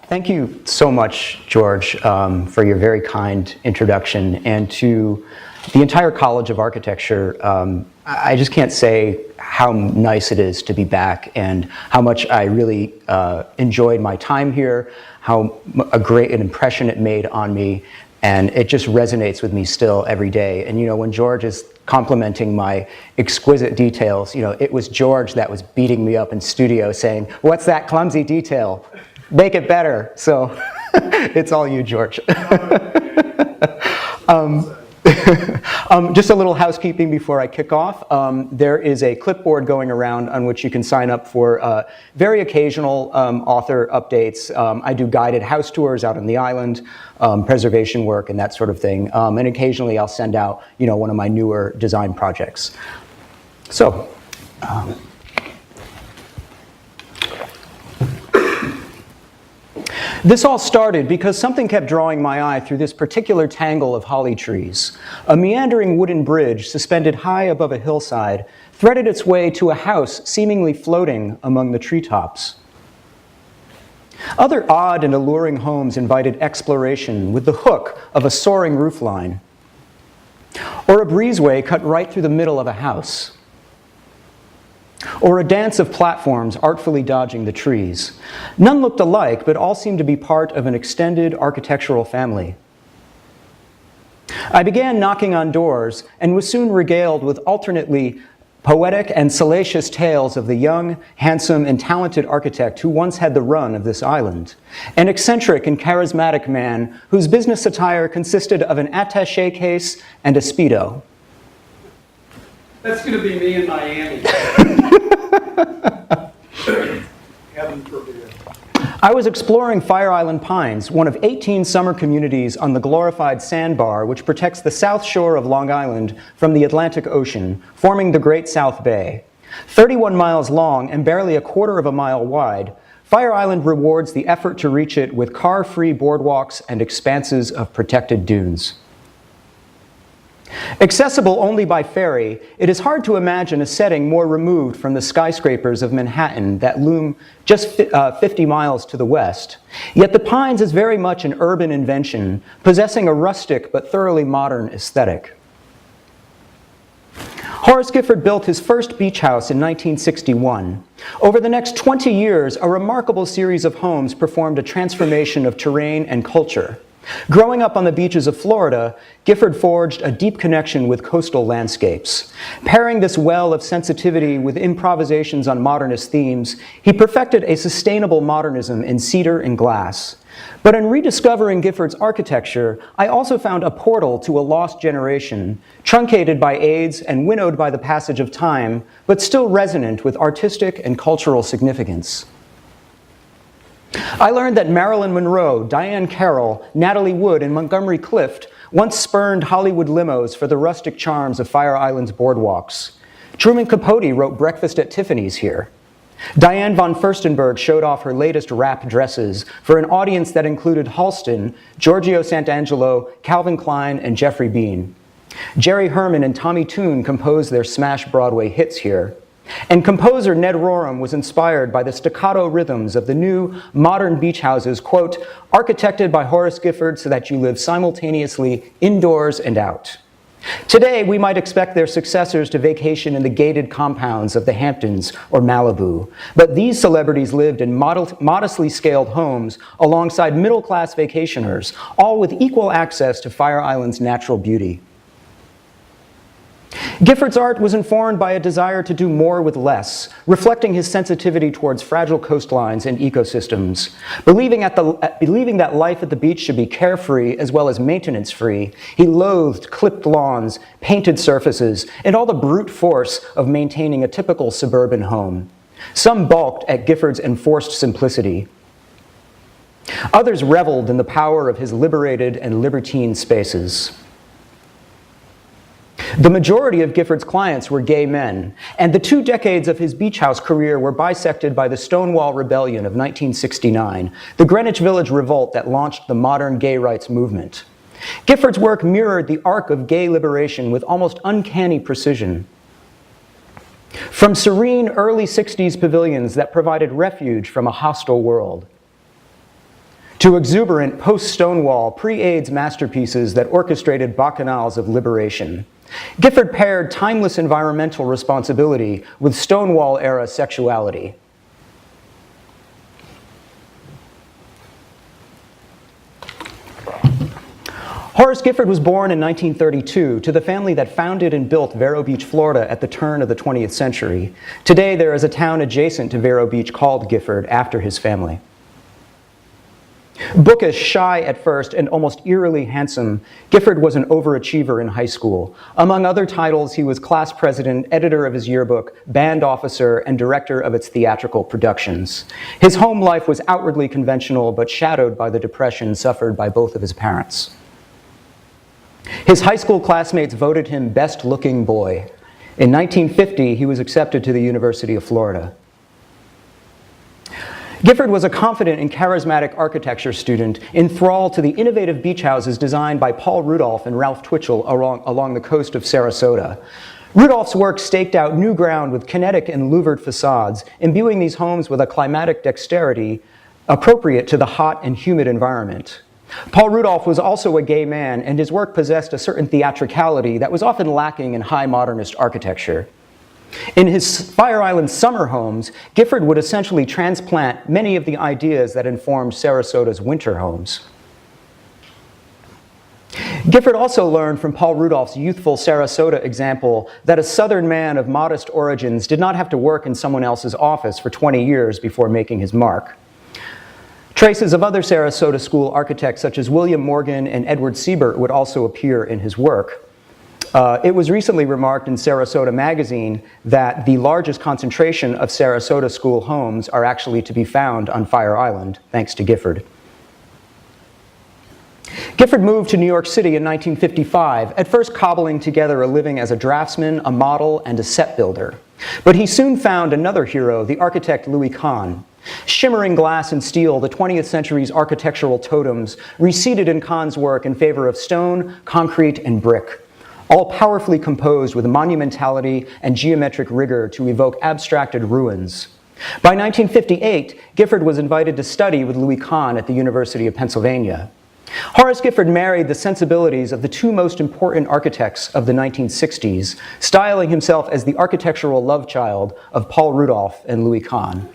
Thank you so much, George, for your very kind introduction, and to the entire College of Architecture. I just can't say how nice it is to be back and how much I really enjoyed my time here, how great an impression it made on me, and it just resonates with me still every day. And you know, when George is complimenting my exquisite details, you know, it was George that was beating me up in studio saying, "What's that clumsy detail? Make it better." So it's all you, George. Just a little housekeeping before I kick off. There is a clipboard going around on which you can sign up for very occasional author updates. I do guided house tours out on the island, preservation work and that sort of thing. And occasionally I'll send out, you know, one of my newer design projects. So. This all started because something kept drawing my eye through this particular tangle of holly trees. A meandering wooden bridge suspended high above a hillside threaded its way to a house seemingly floating among the treetops. Other odd and alluring homes invited exploration with the hook of a soaring roofline, or a breezeway cut right through the middle of a house, or a dance of platforms artfully dodging the trees. None looked alike, but all seemed to be part of an extended architectural family. I began knocking on doors and was soon regaled with alternately poetic and salacious tales of the young, handsome, and talented architect who once had the run of this island, an eccentric and charismatic man whose business attire consisted of an attaché case and a Speedo. That's going to be me in Miami. Heaven forbid. I was exploring Fire Island Pines, one of 18 summer communities on the glorified sandbar which protects the south shore of Long Island from the Atlantic Ocean, forming the Great South Bay. 31 miles long and barely a quarter of a mile wide, Fire Island rewards the effort to reach it with car-free boardwalks and expanses of protected dunes. Accessible only by ferry, it is hard to imagine a setting more removed from the skyscrapers of Manhattan that loom just 50 miles to the west. Yet the Pines is very much an urban invention, possessing a rustic but thoroughly modern aesthetic. Horace Gifford built his first beach house in 1961. Over the next 20 years, a remarkable series of homes performed a transformation of terrain and culture. Growing up on the beaches of Florida, Gifford forged a deep connection with coastal landscapes. Pairing this well of sensitivity with improvisations on modernist themes, he perfected a sustainable modernism in cedar and glass. But in rediscovering Gifford's architecture, I also found a portal to a lost generation, truncated by age and winnowed by the passage of time, but still resonant with artistic and cultural significance. I learned that Marilyn Monroe, Diane Carroll, Natalie Wood, and Montgomery Clift once spurned Hollywood limos for the rustic charms of Fire Island's boardwalks. Truman Capote wrote Breakfast at Tiffany's here. Diane von Furstenberg showed off her latest wrap dresses for an audience that included Halston, Giorgio Santangelo, Calvin Klein, and Jeffrey Bean. Jerry Herman and Tommy Tune composed their smash Broadway hits here. And composer Ned Rorem was inspired by the staccato rhythms of the new, modern beach houses, quote, architected by Horace Gifford so that you live simultaneously indoors and out. Today, we might expect their successors to vacation in the gated compounds of the Hamptons or Malibu, but these celebrities lived in modestly scaled homes alongside middle-class vacationers, all with equal access to Fire Island's natural beauty. Gifford's art was informed by a desire to do more with less, reflecting his sensitivity towards fragile coastlines and ecosystems. Believing that life at the beach should be carefree as well as maintenance-free, he loathed clipped lawns, painted surfaces, and all the brute force of maintaining a typical suburban home. Some balked at Gifford's enforced simplicity. Others reveled in the power of his liberated and libertine spaces. The majority of Gifford's clients were gay men, and the 2 decades of his beach house career were bisected by the Stonewall Rebellion of 1969, the Greenwich Village revolt that launched the modern gay rights movement. Gifford's work mirrored the arc of gay liberation with almost uncanny precision. From serene early 60s pavilions that provided refuge from a hostile world, to exuberant post-Stonewall, pre-AIDS masterpieces that orchestrated bacchanals of liberation. Gifford paired timeless environmental responsibility with Stonewall-era sexuality. Horace Gifford was born in 1932 to the family that founded and built Vero Beach, Florida at the turn of the 20th century. Today, there is a town adjacent to Vero Beach called Gifford after his family. Bookish, shy at first, and almost eerily handsome, Gifford was an overachiever in high school. Among other titles, he was class president, editor of his yearbook, band officer, and director of its theatrical productions. His home life was outwardly conventional, but shadowed by the depression suffered by both of his parents. His high school classmates voted him best-looking boy. In 1950, he was accepted to the University of Florida. Gifford was a confident and charismatic architecture student, enthralled to the innovative beach houses designed by Paul Rudolph and Ralph Twitchell along the coast of Sarasota. Rudolph's work staked out new ground with kinetic and louvered facades, imbuing these homes with a climatic dexterity appropriate to the hot and humid environment. Paul Rudolph was also a gay man, and his work possessed a certain theatricality that was often lacking in high modernist architecture. In his Fire Island summer homes, Gifford would essentially transplant many of the ideas that informed Sarasota's winter homes. Gifford also learned from Paul Rudolph's youthful Sarasota example that a Southern man of modest origins did not have to work in someone else's office for 20 years before making his mark. Traces of other Sarasota school architects such as William Morgan and Edward Siebert would also appear in his work. It was recently remarked in Sarasota magazine that the largest concentration of Sarasota school homes are actually to be found on Fire Island, thanks to Gifford. Gifford moved to New York City in 1955, at first cobbling together a living as a draftsman, a model, and a set builder. But he soon found another hero, the architect Louis Kahn. Shimmering glass and steel, the 20th century's architectural totems receded in Kahn's work in favor of stone, concrete, and brick, all powerfully composed with monumentality and geometric rigor to evoke abstracted ruins. By 1958, Gifford was invited to study with Louis Kahn at the University of Pennsylvania. Horace Gifford married the sensibilities of the two most important architects of the 1960s, styling himself as the architectural love child of Paul Rudolph and Louis Kahn.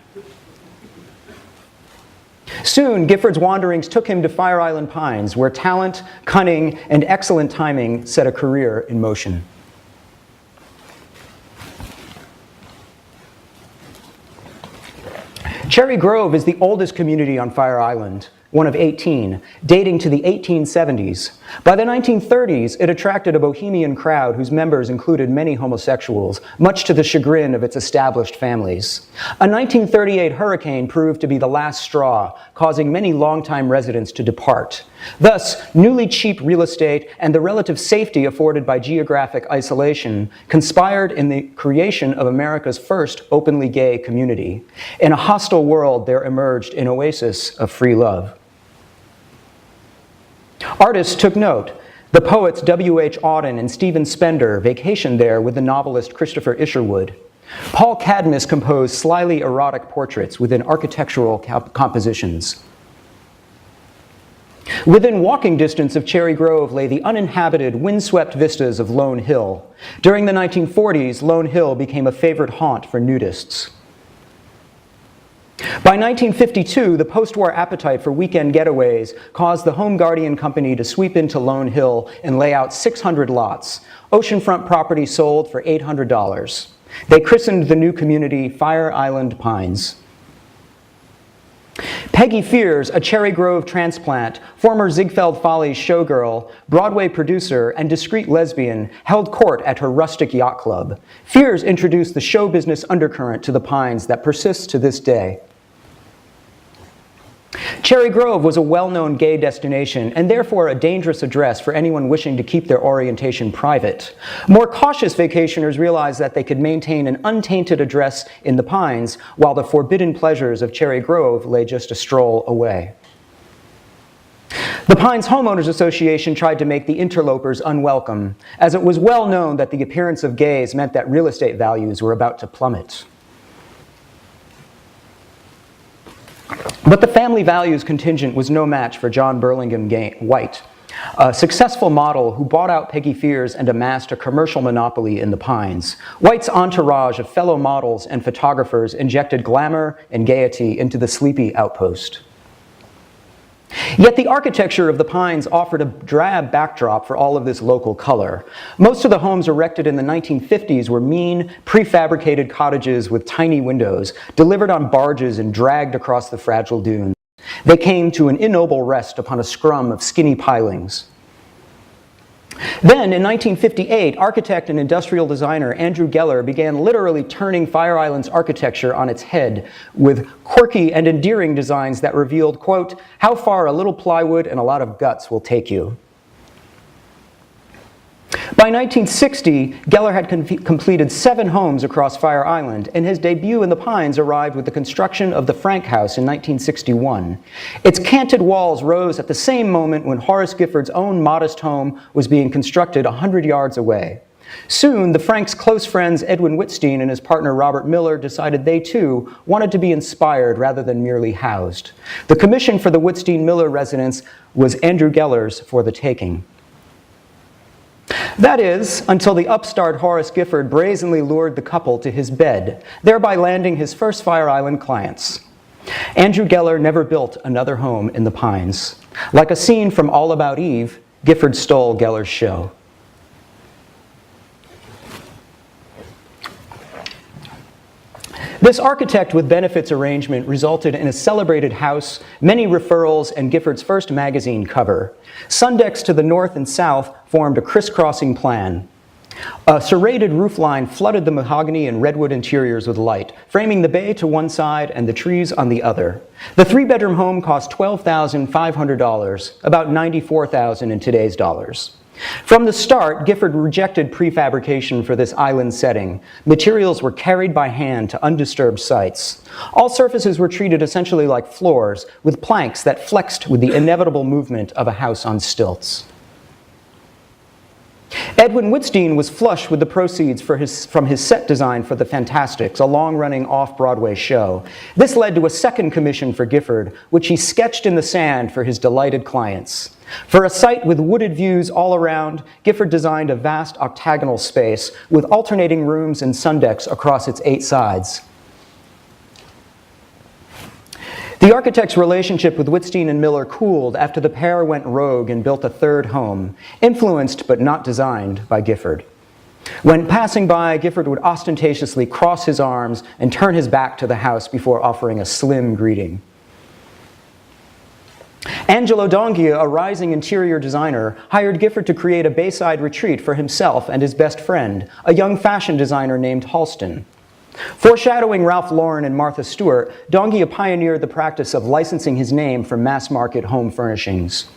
Soon, Gifford's wanderings took him to Fire Island Pines, where talent, cunning, and excellent timing set a career in motion. Cherry Grove is the oldest community on Fire Island, one of 18, dating to the 1870s. By the 1930s, it attracted a bohemian crowd whose members included many homosexuals, much to the chagrin of its established families. A 1938 hurricane proved to be the last straw, causing many longtime residents to depart. Thus, newly cheap real estate and the relative safety afforded by geographic isolation conspired in the creation of America's first openly gay community. In a hostile world, there emerged an oasis of free love. Artists took note. The poets W.H. Auden and Stephen Spender vacationed there with the novelist Christopher Isherwood. Paul Cadmus composed slyly erotic portraits within architectural compositions. Within walking distance of Cherry Grove lay the uninhabited, windswept vistas of Lone Hill. During the 1940s, Lone Hill became a favorite haunt for nudists. By 1952, the post-war appetite for weekend getaways caused the Home Guardian Company to sweep into Lone Hill and lay out 600 lots. Oceanfront property sold for $800. They christened the new community Fire Island Pines. Peggy Fears, a Cherry Grove transplant, former Ziegfeld Follies showgirl, Broadway producer, and discreet lesbian, held court at her rustic yacht club. Fears introduced the show business undercurrent to the Pines that persists to this day. Cherry Grove was a well-known gay destination and therefore a dangerous address for anyone wishing to keep their orientation private. More cautious vacationers realized that they could maintain an untainted address in the Pines while the forbidden pleasures of Cherry Grove lay just a stroll away. The Pines Homeowners Association tried to make the interlopers unwelcome, as it was well known that the appearance of gays meant that real estate values were about to plummet. But the family values contingent was no match for John Burlingame White, a successful model who bought out Peggy Fears and amassed a commercial monopoly in the Pines. White's entourage of fellow models and photographers injected glamour and gaiety into the sleepy outpost. Yet the architecture of the Pines offered a drab backdrop for all of this local color. Most of the homes erected in the 1950s were mean, prefabricated cottages with tiny windows, delivered on barges and dragged across the fragile dunes. They came to an ignoble rest upon a scrum of skinny pilings. Then, in 1958, architect and industrial designer Andrew Geller began literally turning Fire Island's architecture on its head with quirky and endearing designs that revealed, quote, how far a little plywood and a lot of guts will take you. By 1960, Geller had completed 7 homes across Fire Island, and his debut in the Pines arrived with the construction of the Frank House in 1961. Its canted walls rose at the same moment when Horace Gifford's own modest home was being constructed 100 yards away. Soon, the Franks' close friends Edwin Whitstein and his partner Robert Miller decided they too wanted to be inspired rather than merely housed. The commission for the Whitstein-Miller residence was Andrew Geller's for the taking. That is, until the upstart Horace Gifford brazenly lured the couple to his bed, thereby landing his first Fire Island clients. Andrew Geller never built another home in the Pines. Like a scene from All About Eve, Gifford stole Geller's show. This architect with benefits arrangement resulted in a celebrated house, many referrals, and Gifford's first magazine cover. Sundecks to the north and south formed a crisscrossing plan. A serrated roofline flooded the mahogany and redwood interiors with light, framing the bay to one side and the trees on the other. The 3-bedroom home cost $12,500, about $94,000 in today's dollars. From the start, Gifford rejected prefabrication for this island setting. Materials were carried by hand to undisturbed sites. All surfaces were treated essentially like floors, with planks that flexed with the inevitable movement of a house on stilts. Edwin Whitstein was flush with the proceeds from his set design for The Fantastics, a long-running off-Broadway show. This led to a second commission for Gifford, which he sketched in the sand for his delighted clients. For a site with wooded views all around, Gifford designed a vast octagonal space with alternating rooms and sundecks across its 8 sides. The architect's relationship with Whitstein and Miller cooled after the pair went rogue and built a third home, influenced but not designed by Gifford. When passing by, Gifford would ostentatiously cross his arms and turn his back to the house before offering a slim greeting. Angelo Donghia, a rising interior designer, hired Gifford to create a bayside retreat for himself and his best friend, a young fashion designer named Halston. Foreshadowing Ralph Lauren and Martha Stewart, Donghia pioneered the practice of licensing his name for mass-market home furnishings.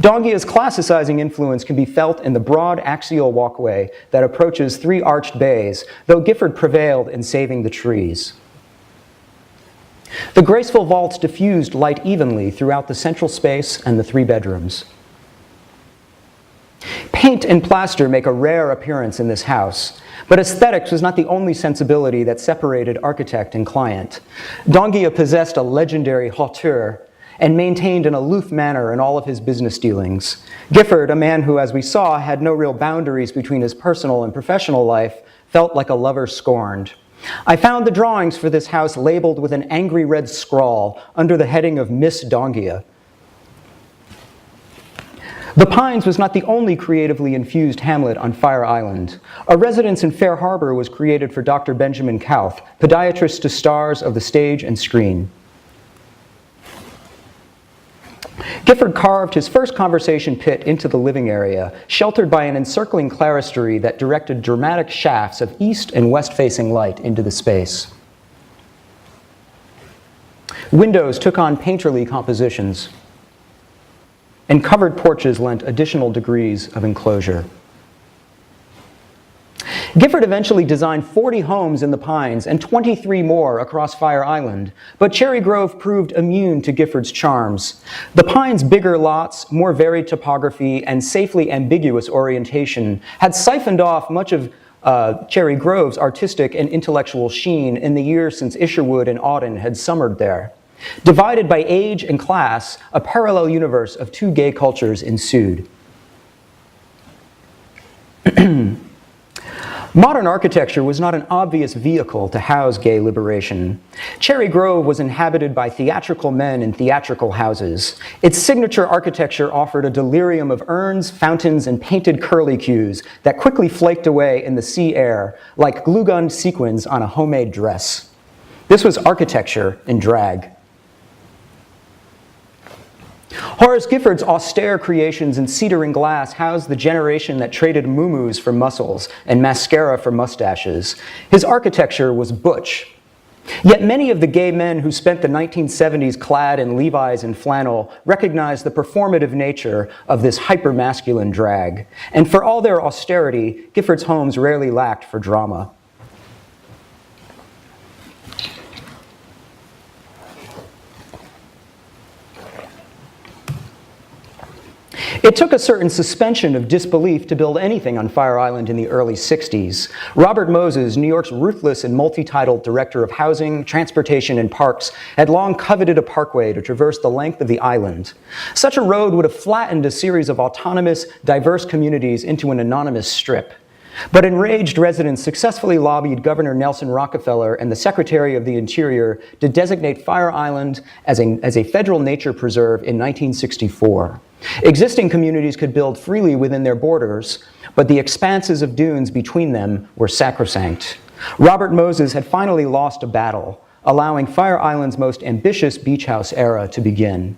Donghia's classicizing influence can be felt in the broad axial walkway that approaches 3 arched bays, though Gifford prevailed in saving the trees. The graceful vaults diffused light evenly throughout the central space and the 3 bedrooms. Paint and plaster make a rare appearance in this house, but aesthetics was not the only sensibility that separated architect and client. Donghia possessed a legendary hauteur and maintained an aloof manner in all of his business dealings. Gifford, a man who, as we saw, had no real boundaries between his personal and professional life, felt like a lover scorned. I found the drawings for this house labeled with an angry red scrawl under the heading of Miss Donghia. The Pines was not the only creatively infused hamlet on Fire Island. A residence in Fair Harbor was created for Dr. Benjamin Kauth, podiatrist to stars of the stage and screen. Gifford carved his first conversation pit into the living area, sheltered by an encircling clerestory that directed dramatic shafts of east and west-facing light into the space. Windows took on painterly compositions, and covered porches lent additional degrees of enclosure. Gifford eventually designed 40 homes in the Pines and 23 more across Fire Island, but Cherry Grove proved immune to Gifford's charms. The Pines' bigger lots, more varied topography, and safely ambiguous orientation had siphoned off much of Cherry Grove's artistic and intellectual sheen in the years since Isherwood and Auden had summered there. Divided by age and class, a parallel universe of two gay cultures ensued. Modern architecture was not an obvious vehicle to house gay liberation. Cherry Grove was inhabited by theatrical men in theatrical houses. Its signature architecture offered a delirium of urns, fountains, and painted curlicues that quickly flaked away in the sea air like glue-gunned sequins on a homemade dress. This was architecture in drag. Horace Gifford's austere creations in cedar and glass housed the generation that traded muumuus for muscles and mascara for mustaches. His architecture was butch. Yet many of the gay men who spent the 1970s clad in Levi's and flannel recognized the performative nature of this hyper-masculine drag. And for all their austerity, Gifford's homes rarely lacked for drama. It took a certain suspension of disbelief to build anything on Fire Island in the early 60s. Robert Moses, New York's ruthless and multi-titled director of housing, transportation, and parks, had long coveted a parkway to traverse the length of the island. Such a road would have flattened a series of autonomous, diverse communities into an anonymous strip. But enraged residents successfully lobbied Governor Nelson Rockefeller and the Secretary of the Interior to designate Fire Island as a federal nature preserve in 1964. Existing communities could build freely within their borders, but the expanses of dunes between them were sacrosanct. Robert Moses had finally lost a battle, allowing Fire Island's most ambitious beach house era to begin.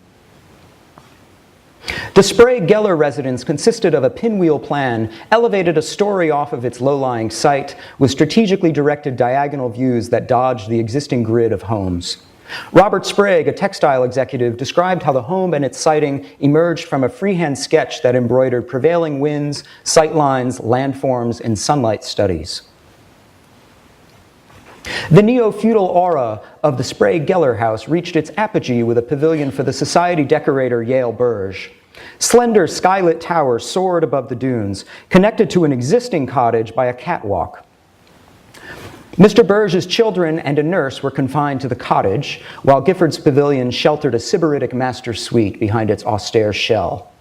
The Sprague-Geller residence consisted of a pinwheel plan, elevated a story off of its low-lying site, with strategically directed diagonal views that dodged the existing grid of homes. Robert Sprague, a textile executive, described how the home and its siting emerged from a freehand sketch that embroidered prevailing winds, sightlines, landforms, and sunlight studies. The neo-feudal aura of the Sprague-Geller house reached its apogee with a pavilion for the society decorator Yale Burge. Slender skylit towers soared above the dunes, connected to an existing cottage by a catwalk. Mr. Burge's children and a nurse were confined to the cottage, while Gifford's pavilion sheltered a sybaritic master suite behind its austere shell.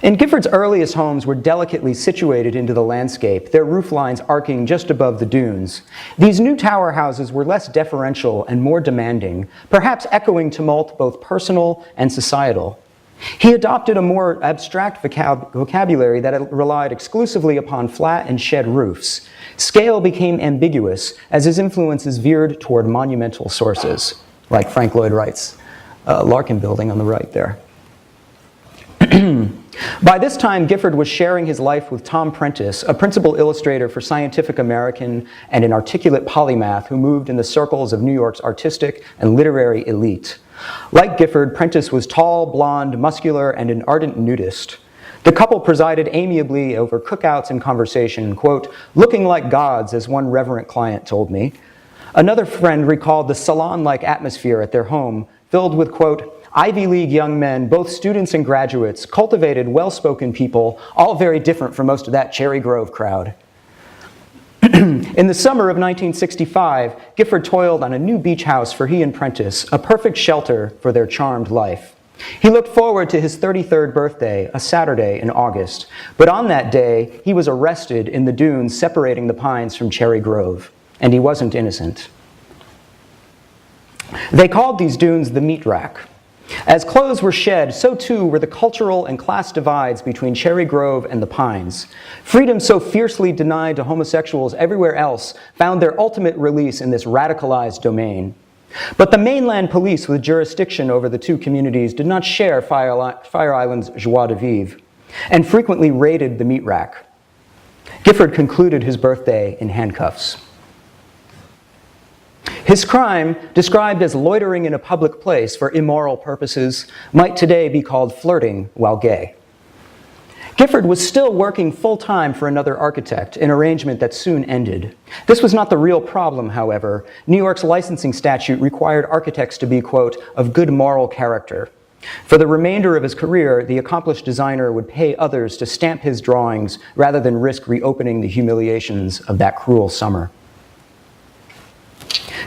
And Gifford's earliest homes were delicately situated into the landscape, their roof lines arcing just above the dunes. These new tower houses were less deferential and more demanding, perhaps echoing tumult both personal and societal. He adopted a more abstract vocabulary that relied exclusively upon flat and shed roofs. Scale became ambiguous as his influences veered toward monumental sources, like Frank Lloyd Wright's Larkin building on the right there. By this time, Gifford was sharing his life with Tom Prentice, a principal illustrator for Scientific American and an articulate polymath who moved in the circles of New York's artistic and literary elite. Like Gifford, Prentice was tall, blonde, muscular, and an ardent nudist. The couple presided amiably over cookouts and conversation, quote, looking like gods, as one reverent client told me. Another friend recalled the salon-like atmosphere at their home, filled with, quote, Ivy League young men, both students and graduates, cultivated, well-spoken people, all very different from most of that Cherry Grove crowd. In the summer of 1965, Gifford toiled on a new beach house for he and Prentice, a perfect shelter for their charmed life. He looked forward to his 33rd birthday, a Saturday in August, but on that day, he was arrested in the dunes separating the Pines from Cherry Grove, and he wasn't innocent. They called these dunes the meat rack. As clothes were shed, so too were the cultural and class divides between Cherry Grove and the Pines. Freedom so fiercely denied to homosexuals everywhere else found their ultimate release in this radicalized domain. But the mainland police with jurisdiction over the two communities did not share Fire Island's joie de vivre, and frequently raided the meat rack. Gifford concluded his birthday in handcuffs. His crime, described as loitering in a public place for immoral purposes, might today be called flirting while gay. Gifford was still working full-time for another architect, an arrangement that soon ended. This was not the real problem, however. New York's licensing statute required architects to be, quote, of good moral character. For the remainder of his career, the accomplished designer would pay others to stamp his drawings rather than risk reopening the humiliations of that cruel summer.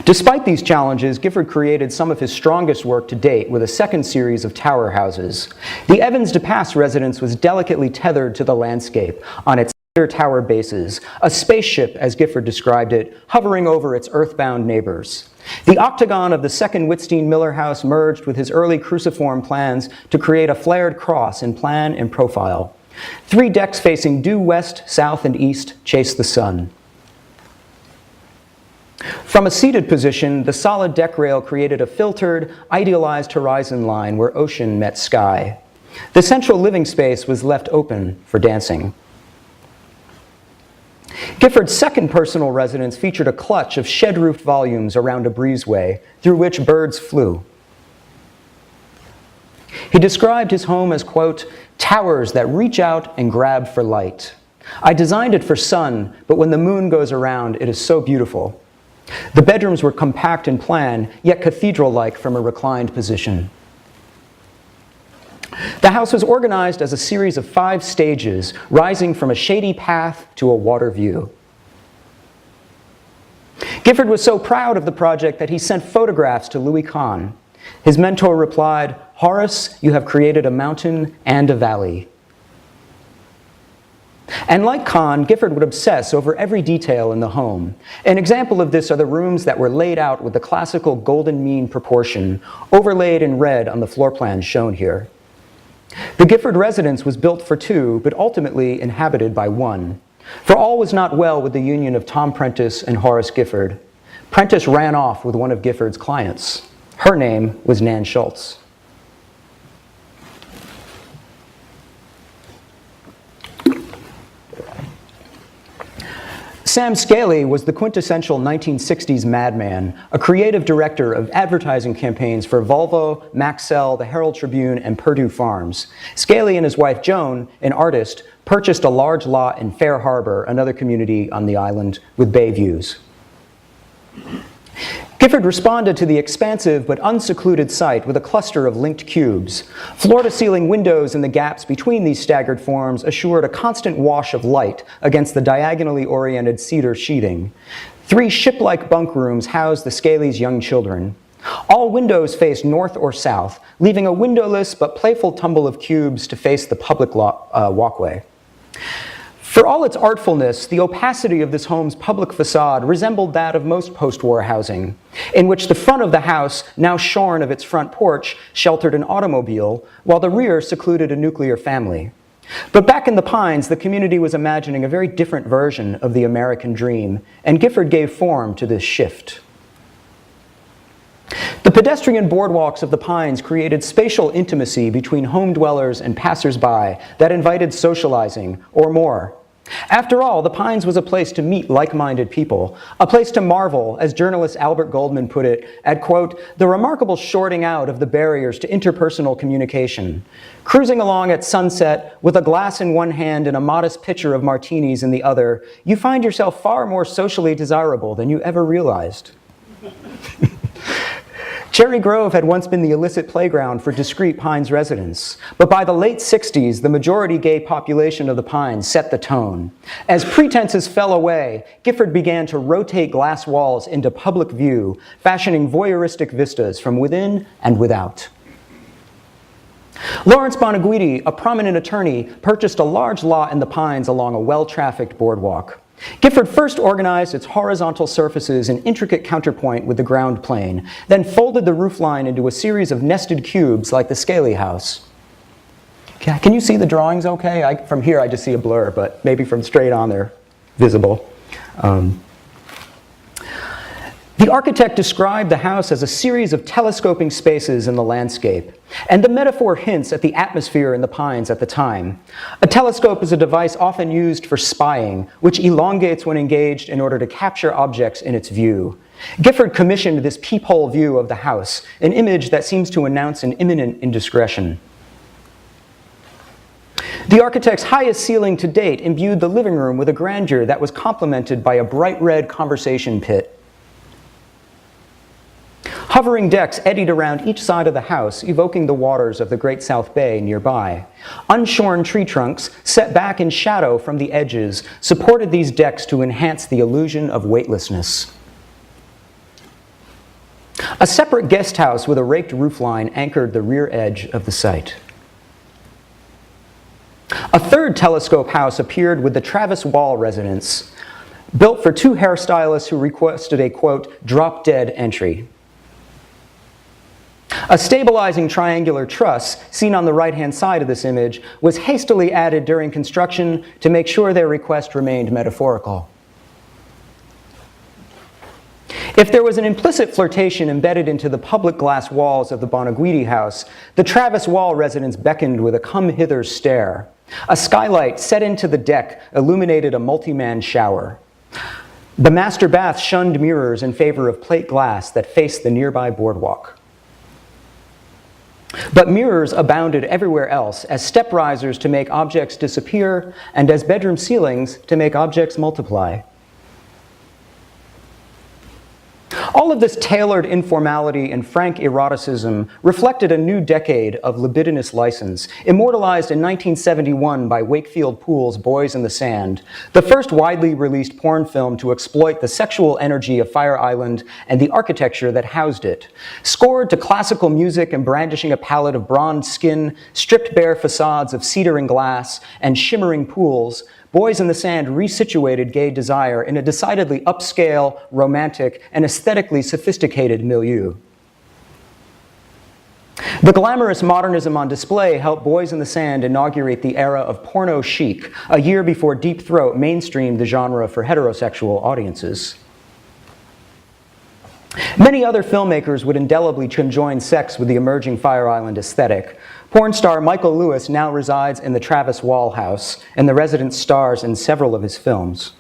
Despite these challenges, Gifford created some of his strongest work to date with a second series of tower houses. The Evans de Pass residence was delicately tethered to the landscape on its tower bases, a spaceship, as Gifford described it, hovering over its earthbound neighbors. The octagon of the second Whitstine-Miller house merged with his early cruciform plans to create a flared cross in plan and profile. 3 decks facing due west, south, and east chase the sun. From a seated position, the solid deck rail created a filtered, idealized horizon line where ocean met sky. The central living space was left open for dancing. Gifford's second personal residence featured a clutch of shed-roofed volumes around a breezeway through which birds flew. He described his home as, quote, towers that reach out and grab for light. I designed it for sun, but when the moon goes around, it is so beautiful. The bedrooms were compact in plan, yet cathedral-like from a reclined position. The house was organized as a series of 5 stages, rising from a shady path to a water view. Gifford was so proud of the project that he sent photographs to Louis Kahn. His mentor replied, "Horace, you have created a mountain and a valley." And like Kahn, Gifford would obsess over every detail in the home. An example of this are the rooms that were laid out with the classical golden mean proportion, overlaid in red on the floor plans shown here. The Gifford residence was built for 2, but ultimately inhabited by 1. For all was not well with the union of Tom Prentice and Horace Gifford. Prentice ran off with one of Gifford's clients. Her name was Nan Schultz. Sam Scaley was the quintessential 1960s madman, a creative director of advertising campaigns for Volvo, Maxell, the Herald Tribune, and Purdue Farms. Scaley and his wife Joan, an artist, purchased a large lot in Fair Harbor, another community on the island with bay views. Gifford responded to the expansive but unsecluded site with a cluster of linked cubes. Floor-to-ceiling windows in the gaps between these staggered forms assured a constant wash of light against the diagonally oriented cedar sheeting. 3 ship-like bunk rooms housed the Scaley's young children. All windows faced north or south, leaving a windowless but playful tumble of cubes to face the public walkway. For all its artfulness, the opacity of this home's public facade resembled that of most post-war housing, in which the front of the house, now shorn of its front porch, sheltered an automobile, while the rear secluded a nuclear family. But back in the Pines, the community was imagining a very different version of the American dream, and Gifford gave form to this shift. The pedestrian boardwalks of the Pines created spatial intimacy between home dwellers and passers-by that invited socializing, or more. After all, the Pines was a place to meet like-minded people, a place to marvel, as journalist Albert Goldman put it, at, quote, the remarkable shorting out of the barriers to interpersonal communication. Cruising along at sunset, with a glass in one hand and a modest pitcher of martinis in the other, you find yourself far more socially desirable than you ever realized. Cherry Grove had once been the illicit playground for discreet Pines residents, but by the late 60s, the majority gay population of the Pines set the tone. As pretenses fell away, Gifford began to rotate glass walls into public view, fashioning voyeuristic vistas from within and without. Lawrence Bonaguidi, a prominent attorney, purchased a large lot in the Pines along a well-trafficked boardwalk. Gifford first organized its horizontal surfaces in intricate counterpoint with the ground plane, then folded the roofline into a series of nested cubes like the Scaley house. Can you see the drawings okay? From here I just see a blur, but maybe from straight on they're visible. The architect described the house as a series of telescoping spaces in the landscape, and the metaphor hints at the atmosphere in the Pines at the time. A telescope is a device often used for spying, which elongates when engaged in order to capture objects in its view. Gifford commissioned this peephole view of the house, an image that seems to announce an imminent indiscretion. The architect's highest ceiling to date imbued the living room with a grandeur that was complemented by a bright red conversation pit. Hovering decks eddied around each side of the house, evoking the waters of the Great South Bay nearby. Unshorn tree trunks, set back in shadow from the edges, supported these decks to enhance the illusion of weightlessness. A separate guest house with a raked roofline anchored the rear edge of the site. A third telescope house appeared with the Travis Wall residence, built for two hairstylists who requested a, quote, drop-dead entry. A stabilizing triangular truss, seen on the right-hand side of this image, was hastily added during construction to make sure their request remained metaphorical. If there was an implicit flirtation embedded into the public glass walls of the Bonaguidi house, the Travis Wall residence beckoned with a come-hither stare. A skylight set into the deck illuminated a multi-man shower. The master bath shunned mirrors in favor of plate glass that faced the nearby boardwalk. But mirrors abounded everywhere else as step risers to make objects disappear and as bedroom ceilings to make objects multiply. All of this tailored informality and frank eroticism reflected a new decade of libidinous license, immortalized in 1971 by Wakefield Poole's Boys in the Sand, the first widely released porn film to exploit the sexual energy of Fire Island and the architecture that housed it. Scored to classical music and brandishing a palette of bronze skin, stripped bare facades of cedar and glass, and shimmering pools, Boys in the Sand resituated gay desire in a decidedly upscale, romantic, and aesthetically sophisticated milieu. The glamorous modernism on display helped Boys in the Sand inaugurate the era of porno chic, a year before Deep Throat mainstreamed the genre for heterosexual audiences. Many other filmmakers would indelibly conjoin sex with the emerging Fire Island aesthetic. Porn star Michael Lewis now resides in the Travis Wall house, and the resident stars in several of his films.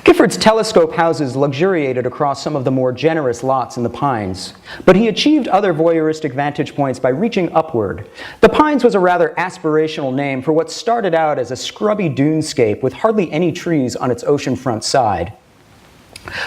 Gifford's telescope houses luxuriated across some of the more generous lots in the Pines, but he achieved other voyeuristic vantage points by reaching upward. The Pines was a rather aspirational name for what started out as a scrubby dunescape with hardly any trees on its oceanfront side.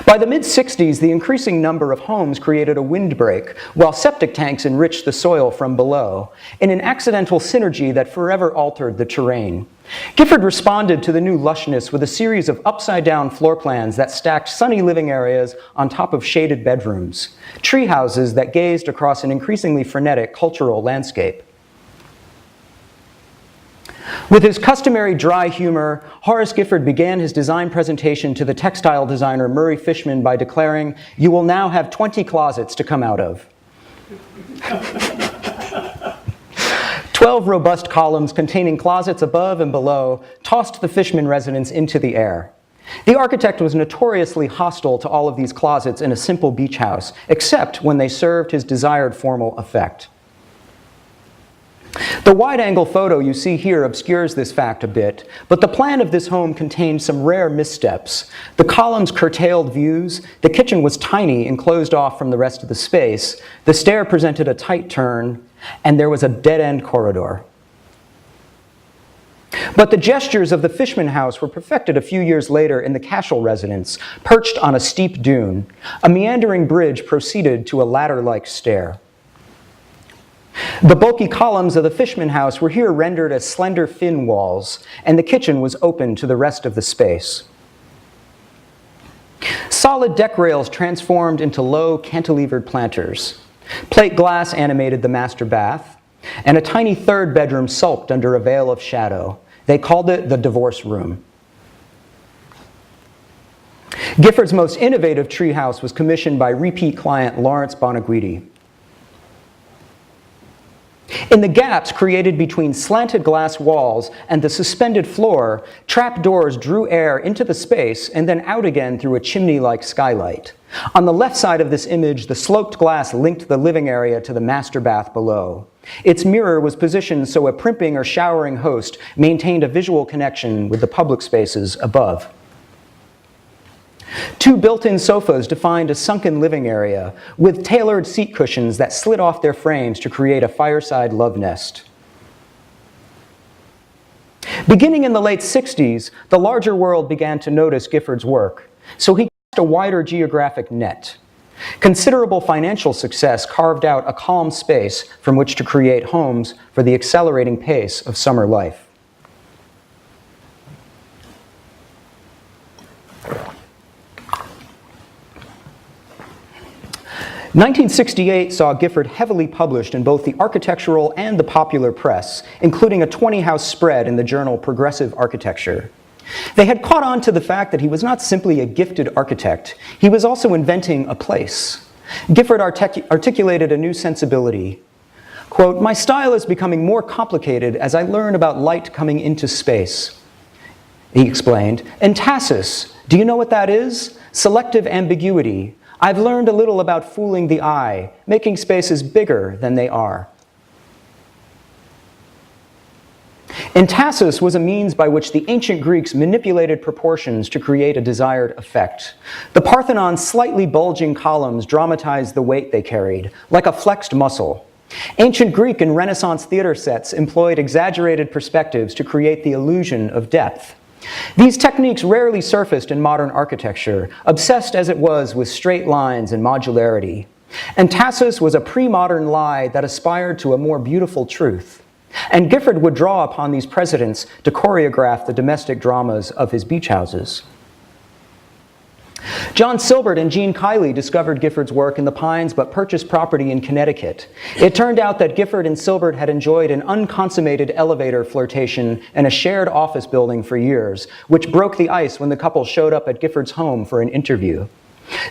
By the mid-60s, the increasing number of homes created a windbreak, while septic tanks enriched the soil from below, in an accidental synergy that forever altered the terrain. Gifford responded to the new lushness with a series of upside-down floor plans that stacked sunny living areas on top of shaded bedrooms, tree houses that gazed across an increasingly frenetic cultural landscape. With his customary dry humor, Horace Gifford began his design presentation to the textile designer Murray Fishman by declaring, "You will now have 20 closets to come out of." 12 robust columns containing closets above and below tossed the Fishman residence into the air. The architect was notoriously hostile to all of these closets in a simple beach house, except when they served his desired formal effect. The wide-angle photo you see here obscures this fact a bit, but the plan of this home contained some rare missteps. The columns curtailed views, the kitchen was tiny and closed off from the rest of the space, the stair presented a tight turn, and there was a dead-end corridor. But the gestures of the Fishman house were perfected a few years later in the Cashel residence, perched on a steep dune. A meandering bridge proceeded to a ladder-like stair. The bulky columns of the Fishman house were here rendered as slender fin walls, and the kitchen was open to the rest of the space. Solid deck rails transformed into low cantilevered planters. Plate glass animated the master bath, and a tiny third bedroom sulked under a veil of shadow. They called it the divorce room. Gifford's most innovative treehouse was commissioned by repeat client Lawrence Bonaguidi. In the gaps created between slanted glass walls and the suspended floor, trap doors drew air into the space and then out again through a chimney-like skylight. On the left side of this image, the sloped glass linked the living area to the master bath below. Its mirror was positioned so a primping or showering host maintained a visual connection with the public spaces above. Two built-in sofas defined a sunken living area with tailored seat cushions that slid off their frames to create a fireside love nest. Beginning in the late 60s, the larger world began to notice Gifford's work, so he cast a wider geographic net. Considerable financial success carved out a calm space from which to create homes for the accelerating pace of summer life. 1968 saw Gifford heavily published in both the architectural and the popular press, including a 20-house spread in the journal Progressive Architecture. They had caught on to the fact that he was not simply a gifted architect, he was also inventing a place. Gifford articulated a new sensibility. Quote, "My style is becoming more complicated as I learn about light coming into space." He explained, "Entasis, do you know what that is? Selective ambiguity. I've learned a little about fooling the eye, making spaces bigger than they are." Entasis was a means by which the ancient Greeks manipulated proportions to create a desired effect. The Parthenon's slightly bulging columns dramatized the weight they carried, like a flexed muscle. Ancient Greek and Renaissance theater sets employed exaggerated perspectives to create the illusion of depth. These techniques rarely surfaced in modern architecture, obsessed as it was with straight lines and modularity. Entasis was a pre-modern lie that aspired to a more beautiful truth. And Gifford would draw upon these precedents to choreograph the domestic dramas of his beach houses. John Silbert and Gene Kiley discovered Gifford's work in the Pines but purchased property in Connecticut. It turned out that Gifford and Silbert had enjoyed an unconsummated elevator flirtation in a shared office building for years, which broke the ice when the couple showed up at Gifford's home for an interview.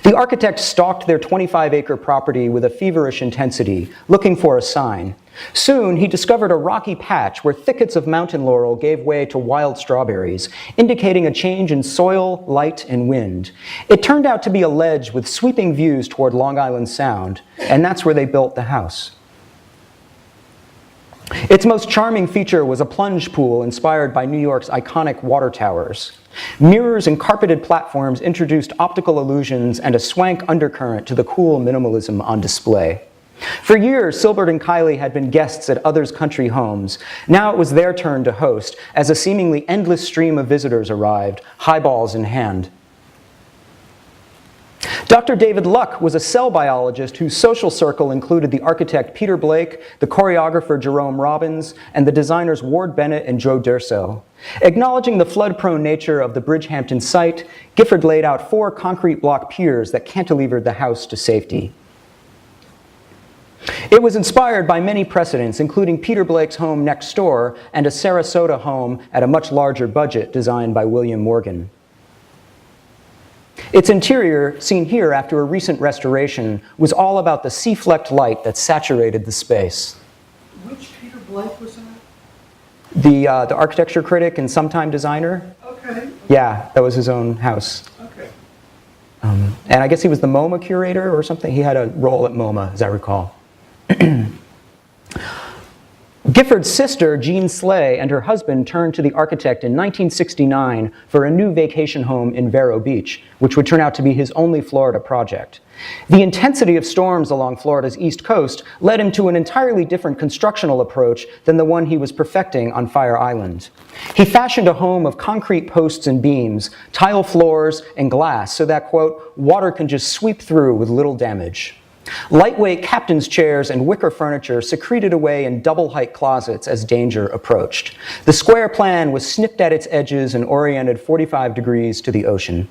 The architect stalked their 25-acre property with a feverish intensity, looking for a sign. Soon, he discovered a rocky patch where thickets of mountain laurel gave way to wild strawberries, indicating a change in soil, light, and wind. It turned out to be a ledge with sweeping views toward Long Island Sound, and that's where they built the house. Its most charming feature was a plunge pool inspired by New York's iconic water towers. Mirrors and carpeted platforms introduced optical illusions and a swank undercurrent to the cool minimalism on display. For years, Silbert and Kiley had been guests at others' country homes. Now it was their turn to host, as a seemingly endless stream of visitors arrived, highballs in hand. Dr. David Luck was a cell biologist whose social circle included the architect Peter Blake, the choreographer Jerome Robbins, and the designers Ward Bennett and Joe D'Urso. Acknowledging the flood-prone nature of the Bridgehampton site, Gifford laid out 4 concrete block piers that cantilevered the house to safety. It was inspired by many precedents, including Peter Blake's home next door and a Sarasota home at a much larger budget designed by William Morgan. Its interior, seen here after a recent restoration, was all about the sea-flecked light that saturated the space. Which Peter Blake was that? The architecture critic and sometime designer. Okay. Yeah, that was his own house. Okay. And I guess he was the MoMA curator or something. He had a role at MoMA, as I recall. Gifford's sister, Jean Slay, and her husband turned to the architect in 1969 for a new vacation home in Vero Beach, which would turn out to be his only Florida project. The intensity of storms along Florida's east coast led him to an entirely different constructional approach than the one he was perfecting on Fire Island. He fashioned a home of concrete posts and beams, tile floors, and glass so that, quote, water can just sweep through with little damage. Lightweight captain's chairs and wicker furniture secreted away in double-height closets as danger approached. The square plan was snipped at its edges and oriented 45 degrees to the ocean.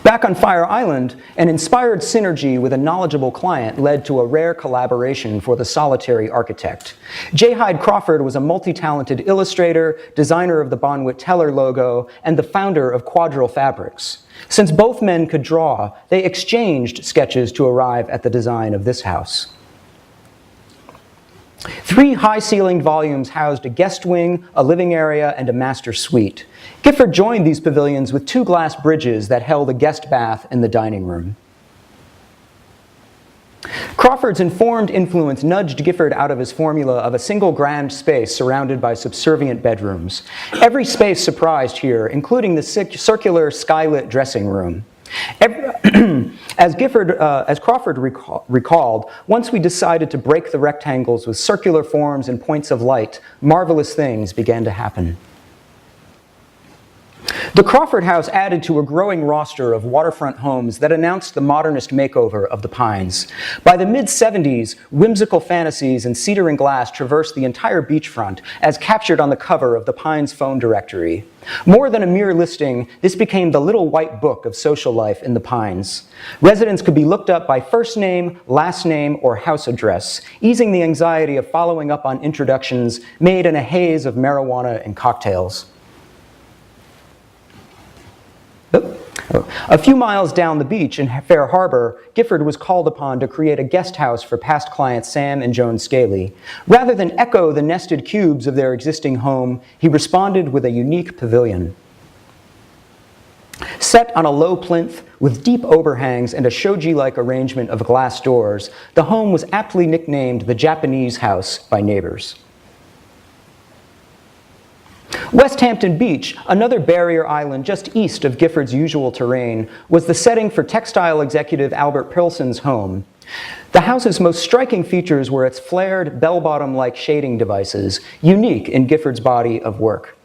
Back on Fire Island, an inspired synergy with a knowledgeable client led to a rare collaboration for the solitary architect. J. Hyde Crawford was a multi-talented illustrator, designer of the Bonwit Teller logo, and the founder of Quadrille Fabrics. Since both men could draw, they exchanged sketches to arrive at the design of this house. 3 high-ceilinged volumes housed a guest wing, a living area, and a master suite. Gifford joined these pavilions with 2 glass bridges that held a guest bath in the dining room. Crawford's informed influence nudged Gifford out of his formula of a single grand space surrounded by subservient bedrooms. Every space surprised here, including the circular skylit dressing room. As Crawford recalled, once we decided to break the rectangles with circular forms and points of light, marvelous things began to happen. The Crawford House added to a growing roster of waterfront homes that announced the modernist makeover of the Pines. By the mid-70s, whimsical fantasies in cedar and glass traversed the entire beachfront, as captured on the cover of the Pines phone directory. More than a mere listing, this became the little white book of social life in the Pines. Residents could be looked up by first name, last name, or house address, easing the anxiety of following up on introductions made in a haze of marijuana and cocktails. A few miles down the beach in Fair Harbor, Gifford was called upon to create a guest house for past clients Sam and Joan Scaly. Rather than echo the nested cubes of their existing home, he responded with a unique pavilion. Set on a low plinth with deep overhangs and a shoji-like arrangement of glass doors, the home was aptly nicknamed the Japanese house by neighbors. West Hampton Beach, another barrier island just east of Gifford's usual terrain, was the setting for textile executive Albert Pilson's home. The house's most striking features were its flared, bell-bottom-like shading devices, unique in Gifford's body of work.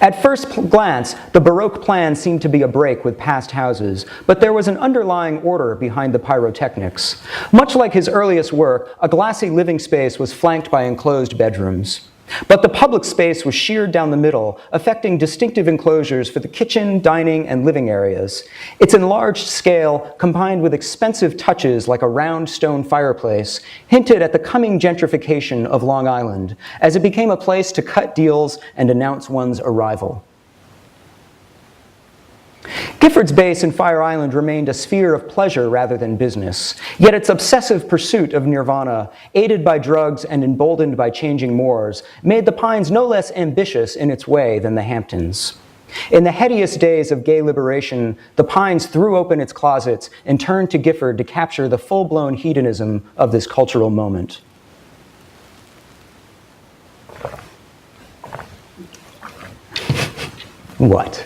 At first glance, the Baroque plan seemed to be a break with past houses, but there was an underlying order behind the pyrotechnics. Much like his earliest work, a glassy living space was flanked by enclosed bedrooms. But the public space was sheared down the middle, affecting distinctive enclosures for the kitchen, dining, and living areas. Its enlarged scale, combined with expensive touches like a round stone fireplace, hinted at the coming gentrification of Long Island, as it became a place to cut deals and announce one's arrival. Gifford's base in Fire Island remained a sphere of pleasure rather than business, yet its obsessive pursuit of nirvana, aided by drugs and emboldened by changing mores, made the Pines no less ambitious in its way than the Hamptons. In the headiest days of gay liberation, the Pines threw open its closets and turned to Gifford to capture the full-blown hedonism of this cultural moment. What?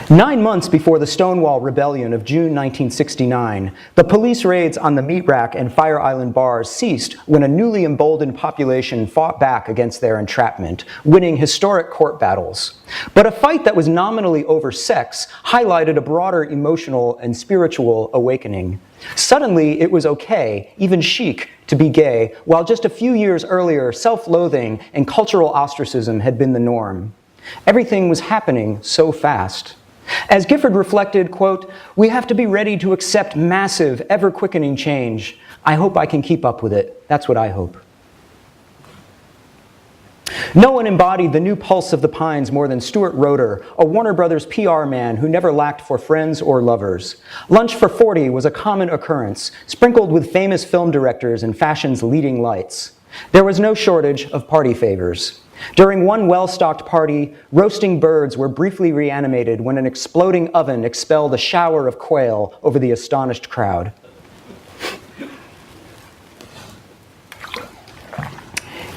9 months before the Stonewall Rebellion of June 1969, the police raids on the Meat Rack and Fire Island bars ceased when a newly emboldened population fought back against their entrapment, winning historic court battles. But a fight that was nominally over sex highlighted a broader emotional and spiritual awakening. Suddenly, it was okay, even chic, to be gay, while just a few years earlier, self-loathing and cultural ostracism had been the norm. Everything was happening so fast. As Gifford reflected, quote, "We have to be ready to accept massive, ever-quickening change. I hope I can keep up with it. That's what I hope." No one embodied the new pulse of the Pines more than Stuart Roeder, a Warner Brothers PR man who never lacked for friends or lovers. Lunch for 40 was a common occurrence, sprinkled with famous film directors and fashion's leading lights. There was no shortage of party favors. During one well-stocked party, roasting birds were briefly reanimated when an exploding oven expelled a shower of quail over the astonished crowd.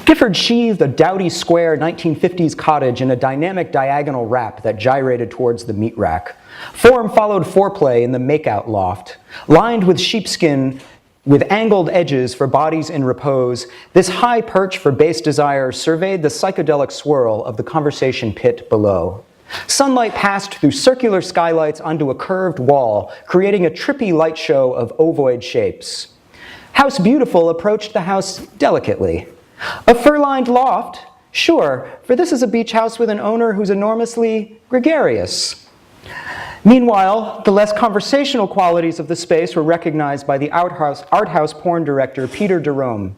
Gifford sheathed a dowdy square 1950s cottage in a dynamic diagonal wrap that gyrated towards the meat rack. Form followed foreplay in the makeout loft. Lined with sheepskin with angled edges for bodies in repose, this high perch for base desire surveyed the psychedelic swirl of the conversation pit below. Sunlight passed through circular skylights onto a curved wall, creating a trippy light show of ovoid shapes. House Beautiful approached the house delicately. A fur-lined loft? Sure, for this is a beach house with an owner who's enormously gregarious. Meanwhile, the less conversational qualities of the space were recognized by the art house porn director Peter Jerome.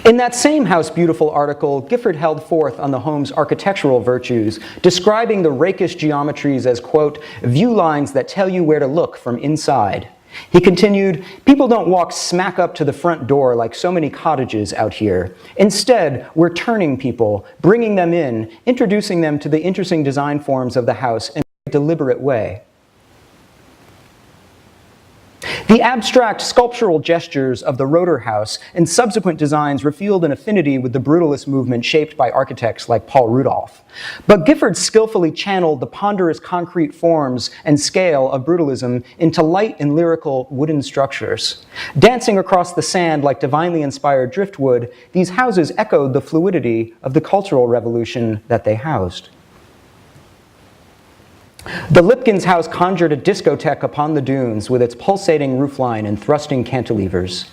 In that same House Beautiful article, Gifford held forth on the home's architectural virtues, describing the rakish geometries as, quote, "view lines that tell you where to look from inside." He continued, "People don't walk smack up to the front door like so many cottages out here. Instead, we're turning people, bringing them in, introducing them to the interesting design forms of the house in a deliberate way." The abstract sculptural gestures of the Roeder House and subsequent designs revealed an affinity with the brutalist movement shaped by architects like Paul Rudolph. But Gifford skillfully channeled the ponderous concrete forms and scale of brutalism into light and lyrical wooden structures. Dancing across the sand like divinely inspired driftwood, these houses echoed the fluidity of the cultural revolution that they housed. The Lipkins house conjured a discotheque upon the dunes with its pulsating roofline and thrusting cantilevers.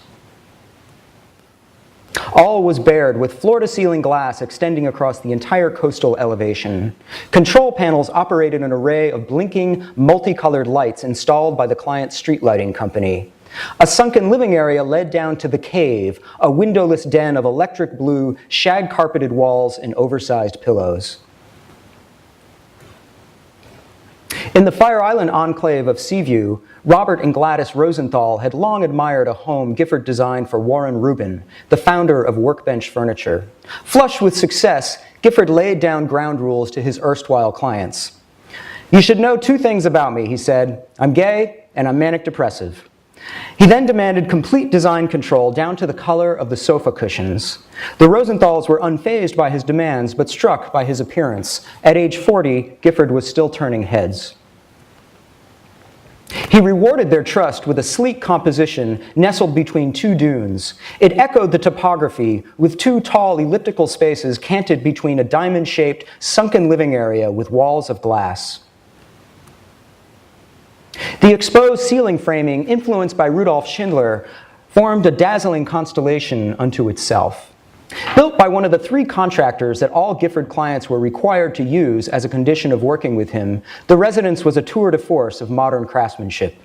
All was bared with floor-to-ceiling glass extending across the entire coastal elevation. Control panels operated an array of blinking, multicolored lights installed by the client's street lighting company. A sunken living area led down to the cave, a windowless den of electric blue, shag-carpeted walls and oversized pillows. In the Fire Island enclave of Seaview, Robert and Gladys Rosenthal had long admired a home Gifford designed for Warren Rubin, the founder of Workbench Furniture. Flush with success, Gifford laid down ground rules to his erstwhile clients. "You should know two things about me," he said. "I'm gay and I'm manic depressive." He then demanded complete design control down to the color of the sofa cushions. The Rosenthals were unfazed by his demands, but struck by his appearance. At age 40, Gifford was still turning heads. He rewarded their trust with a sleek composition nestled between two dunes. It echoed the topography with two tall elliptical spaces canted between a diamond-shaped, sunken living area with walls of glass. The exposed ceiling framing, influenced by Rudolf Schindler, formed a dazzling constellation unto itself. Built by one of the three contractors that all Gifford clients were required to use as a condition of working with him, the residence was a tour de force of modern craftsmanship.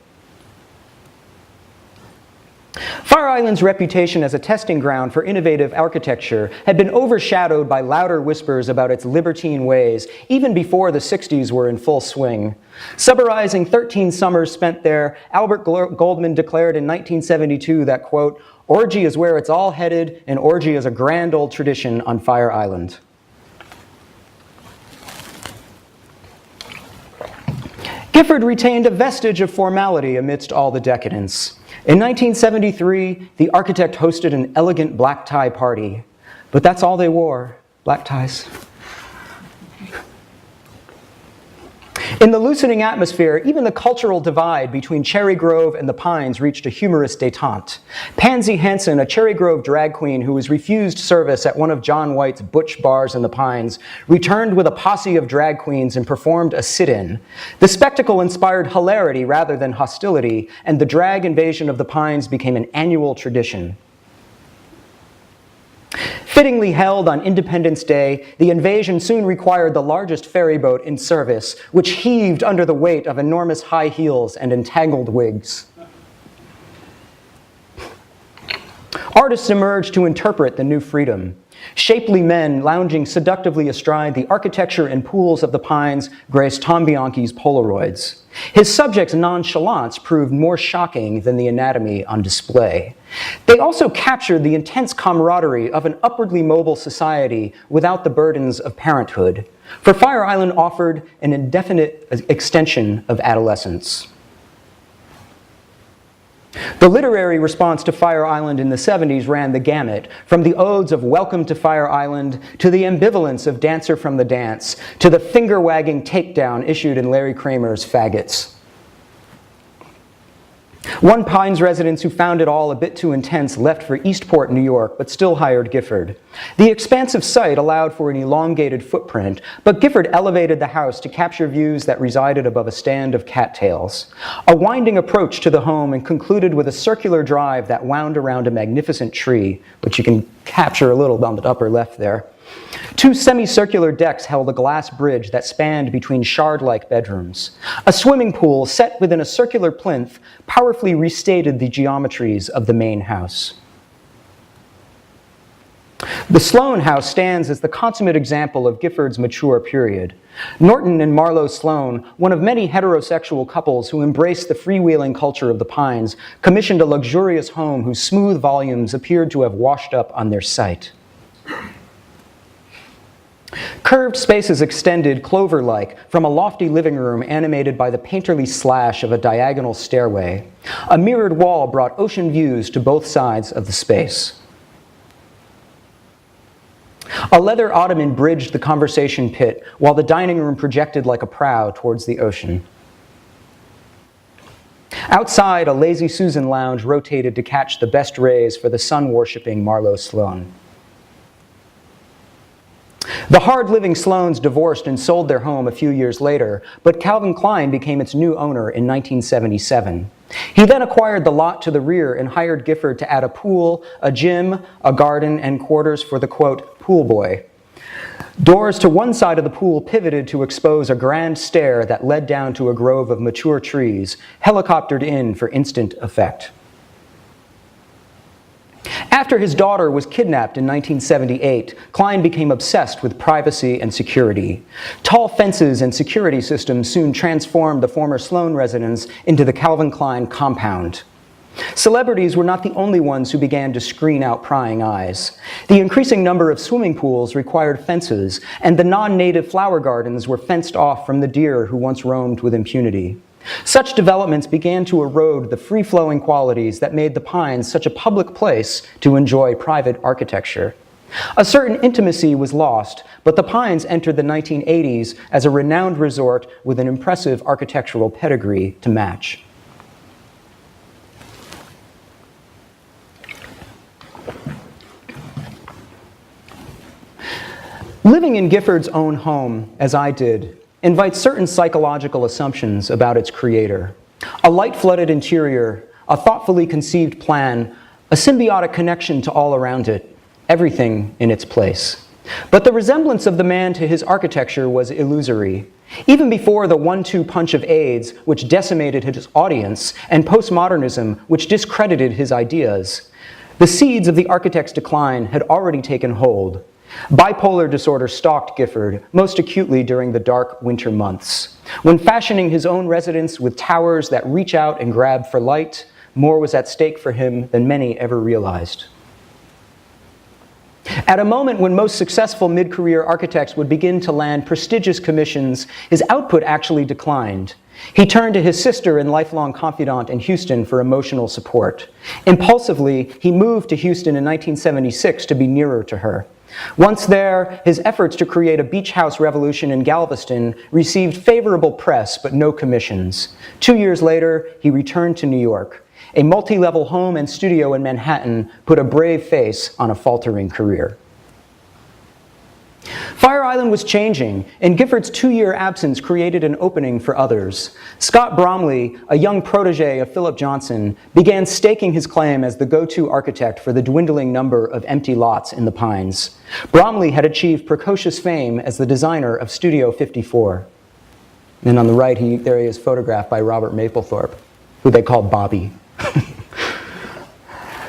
Fire Island's reputation as a testing ground for innovative architecture had been overshadowed by louder whispers about its libertine ways, even before the 60s were in full swing. Summarizing 13 summers spent there, Albert Goldman declared in 1972 that, quote, "Orgy is where it's all headed, and orgy is a grand old tradition on Fire Island." Gifford retained a vestige of formality amidst all the decadence. In 1973, the architect hosted an elegant black tie party, but that's all they wore, black ties. In the loosening atmosphere, even the cultural divide between Cherry Grove and the Pines reached a humorous détente. Pansy Henson, a Cherry Grove drag queen who was refused service at one of John White's butch bars in the Pines, returned with a posse of drag queens and performed a sit-in. The spectacle inspired hilarity rather than hostility, and the drag invasion of the Pines became an annual tradition. Fittingly held on Independence Day, the invasion soon required the largest ferry boat in service, which heaved under the weight of enormous high heels and entangled wigs. Artists emerged to interpret the new freedom. Shapely men lounging seductively astride the architecture and pools of the Pines graced Tom Bianchi's Polaroids. His subjects' nonchalance proved more shocking than the anatomy on display. They also captured the intense camaraderie of an upwardly mobile society without the burdens of parenthood. For Fire Island offered an indefinite extension of adolescence. The literary response to Fire Island in the 70s ran the gamut, from the odes of Welcome to Fire Island, to the ambivalence of Dancer from the Dance, to the finger-wagging takedown issued in Larry Kramer's Faggots. One Pines resident who found it all a bit too intense left for Eastport, New York, but still hired Gifford. The expansive site allowed for an elongated footprint, but Gifford elevated the house to capture views that resided above a stand of cattails. A winding approach to the home and concluded with a circular drive that wound around a magnificent tree, which you can capture a little on the upper left there. Two semicircular decks held a glass bridge that spanned between shard-like bedrooms. A swimming pool set within a circular plinth powerfully restated the geometries of the main house. The Sloane House stands as the consummate example of Gifford's mature period. Norton and Marlowe Sloane, one of many heterosexual couples who embraced the freewheeling culture of the Pines, commissioned a luxurious home whose smooth volumes appeared to have washed up on their site. Curved spaces extended clover-like from a lofty living room animated by the painterly slash of a diagonal stairway. A mirrored wall brought ocean views to both sides of the space. A leather ottoman bridged the conversation pit, while the dining room projected like a prow towards the ocean. Outside, a Lazy Susan lounge rotated to catch the best rays for the sun-worshipping Marlowe Sloane. The hard-living Sloanes divorced and sold their home a few years later, but Calvin Klein became its new owner in 1977. He then acquired the lot to the rear and hired Gifford to add a pool, a gym, a garden, and quarters for the, quote, pool boy. Doors to one side of the pool pivoted to expose a grand stair that led down to a grove of mature trees, helicoptered in for instant effect. After his daughter was kidnapped in 1978, Klein became obsessed with privacy and security. Tall fences and security systems soon transformed the former Sloane residence into the Calvin Klein compound. Celebrities were not the only ones who began to screen out prying eyes. The increasing number of swimming pools required fences, and the non-native flower gardens were fenced off from the deer who once roamed with impunity. Such developments began to erode the free-flowing qualities that made the Pines such a public place to enjoy private architecture. A certain intimacy was lost, but the Pines entered the 1980s as a renowned resort with an impressive architectural pedigree to match. Living in Gifford's own home, as I did, invites certain psychological assumptions about its creator. A light-flooded interior, a thoughtfully conceived plan, a symbiotic connection to all around it, everything in its place. But the resemblance of the man to his architecture was illusory. Even before the one-two punch of AIDS, which decimated his audience, and postmodernism, which discredited his ideas, the seeds of the architect's decline had already taken hold. Bipolar disorder stalked Gifford, most acutely during the dark winter months. When fashioning his own residence with towers that reach out and grab for light, more was at stake for him than many ever realized. At a moment when most successful mid-career architects would begin to land prestigious commissions, his output actually declined. He turned to his sister and lifelong confidant in Houston for emotional support. Impulsively, he moved to Houston in 1976 to be nearer to her. Once there, his efforts to create a beach house revolution in Galveston received favorable press but no commissions. 2 years later, he returned to New York. A multi-level home and studio in Manhattan put a brave face on a faltering career. Fire Island was changing, and Gifford's 2-year absence created an opening for others. Scott Bromley, a young protege of Philip Johnson, began staking his claim as the go-to architect for the dwindling number of empty lots in the Pines. Bromley had achieved precocious fame as the designer of Studio 54. And on the right, there he is photographed by Robert Mapplethorpe, who they called Bobby.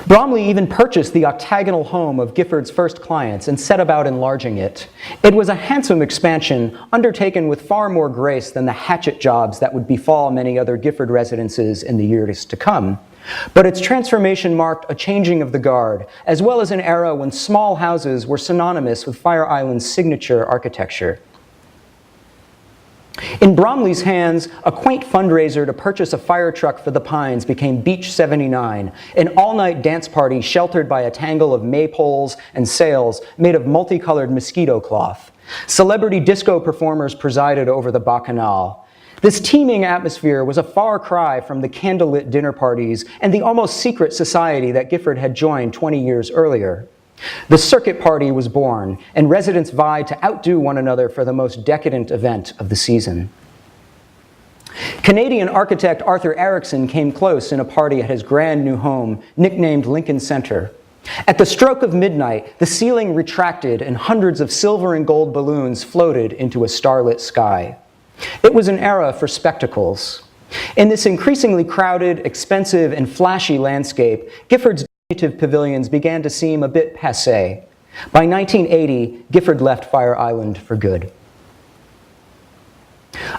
Bromley even purchased the octagonal home of Gifford's first clients and set about enlarging it. It was a handsome expansion undertaken with far more grace than the hatchet jobs that would befall many other Gifford residences in the years to come. But its transformation marked a changing of the guard, as well as an era when small houses were synonymous with Fire Island's signature architecture. In Bromley's hands, a quaint fundraiser to purchase a fire truck for the Pines became Beach 79, an all-night dance party sheltered by a tangle of maypoles and sails made of multicolored mosquito cloth. Celebrity disco performers presided over the bacchanal. This teeming atmosphere was a far cry from the candlelit dinner parties and the almost secret society that Gifford had joined 20 years earlier. The circuit party was born, and residents vied to outdo one another for the most decadent event of the season. Canadian architect Arthur Erickson came close in a party at his grand new home, nicknamed Lincoln Center. At the stroke of midnight, the ceiling retracted and hundreds of silver and gold balloons floated into a starlit sky. It was an era for spectacles. In this increasingly crowded, expensive, and flashy landscape, Gifford's pavilions began to seem a bit passé. By 1980, Gifford left Fire Island for good.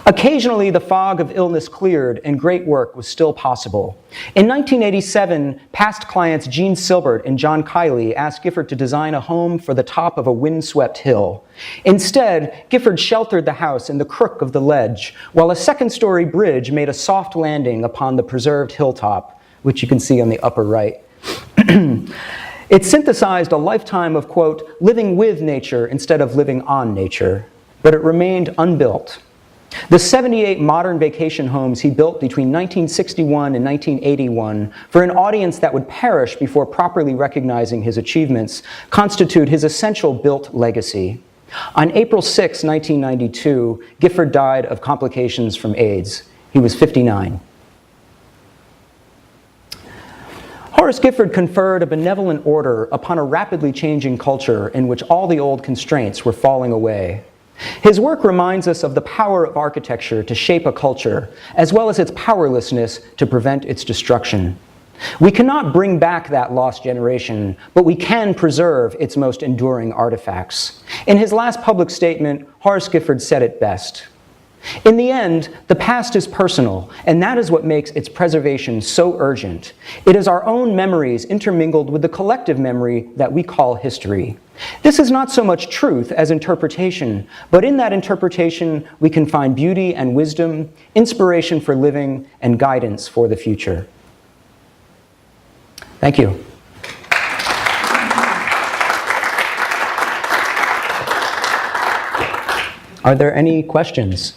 Occasionally, the fog of illness cleared and great work was still possible. In 1987, past clients Gene Silbert and John Kiley asked Gifford to design a home for the top of a windswept hill. Instead, Gifford sheltered the house in the crook of the ledge, while a second-story bridge made a soft landing upon the preserved hilltop, which you can see on the upper right. It synthesized a lifetime of, quote, living with nature instead of living on nature, but it remained unbuilt. The 78 modern vacation homes he built between 1961 and 1981 for an audience that would perish before properly recognizing his achievements constitute his essential built legacy. On April 6, 1992, Gifford died of complications from AIDS. He was 59. Horace Gifford conferred a benevolent order upon a rapidly changing culture in which all the old constraints were falling away. His work reminds us of the power of architecture to shape a culture, as well as its powerlessness to prevent its destruction. We cannot bring back that lost generation, but we can preserve its most enduring artifacts. In his last public statement, Horace Gifford said it best. In the end, the past is personal, and that is what makes its preservation so urgent. It is our own memories intermingled with the collective memory that we call history. This is not so much truth as interpretation, but in that interpretation we can find beauty and wisdom, inspiration for living, and guidance for the future. Thank you. Are there any questions?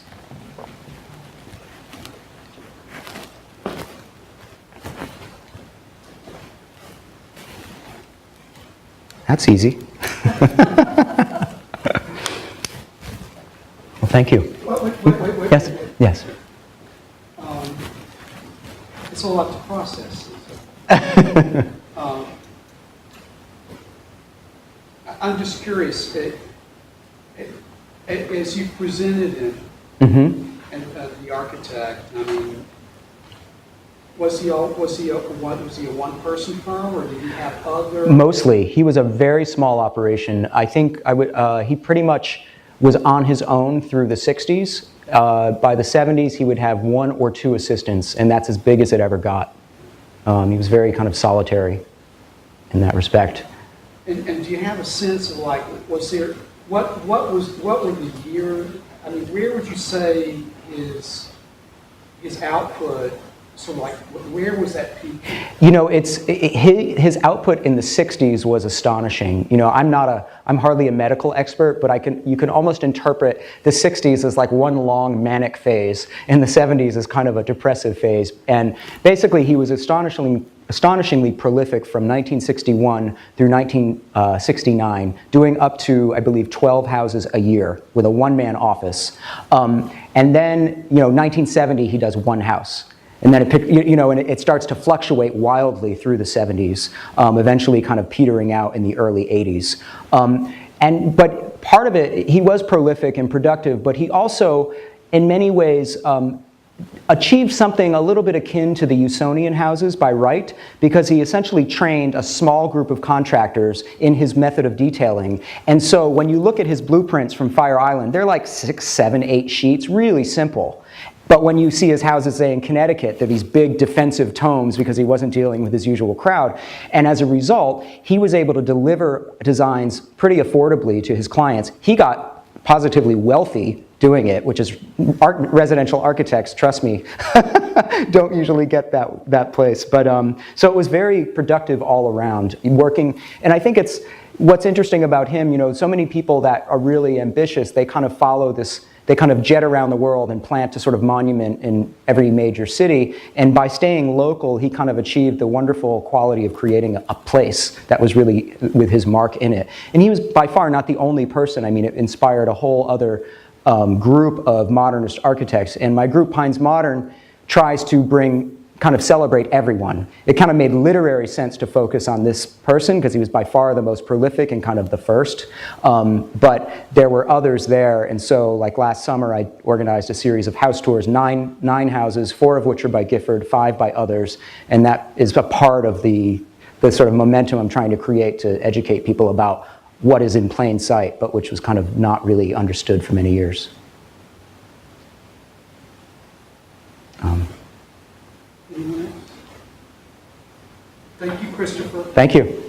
That's easy. Well, thank you. Wait. Yes, yes. It's a lot to process. I'm just curious, as you presented him, and the architect, I mean, was he a one-person firm, or did he have other? Mostly. He was a very small operation. I think he pretty much was on his own through the 60s. By the 70s, he would have one or two assistants, and that's as big as it ever got. He was very kind of solitary in that respect. And do you have a sense of, like, was there, what were the year, I mean, where would you say his output, so like, where was that peak? You know, his output in the 60s was astonishing. You know, I'm hardly a medical expert, but you can almost interpret the 60s as like one long manic phase, and the 70s as kind of a depressive phase. And basically, he was astonishingly prolific from 1961 through 1969, doing up to, I believe, 12 houses a year with a one-man office. And then, 1970, he does one house. And then it starts to fluctuate wildly through the 70s, eventually kind of petering out in the early 80s. But part of it, he was prolific and productive, but he also, in many ways, achieved something a little bit akin to the Usonian houses by Wright, because he essentially trained a small group of contractors in his method of detailing. And so when you look at his blueprints from Fire Island, they're like 6, 7, 8 sheets, really simple. But when you see his houses, say, in Connecticut, they're these big defensive tomes because he wasn't dealing with his usual crowd. And as a result, he was able to deliver designs pretty affordably to his clients. He got positively wealthy doing it, which is residential architects, trust me, don't usually get that place. But so it was very productive all around, working. And I think what's interesting about him, so many people that are really ambitious, they kind of follow this. They kind of jet around the world and plant a sort of monument in every major city. And by staying local, he kind of achieved the wonderful quality of creating a place that was really with his mark in it. And he was by far not the only person. I mean, it inspired a whole other group of modernist architects. And my group, Pines Modern, tries to kind of celebrate everyone. It kind of made literary sense to focus on this person because he was by far the most prolific and kind of the first. But there were others there, and so like last summer I organized a series of house tours, nine houses, 4 of which are by Gifford, 5 by others, and that is a part of the sort of momentum I'm trying to create to educate people about what is in plain sight, but which was kind of not really understood for many years. Anyone else? Thank you, Christopher. Thank you.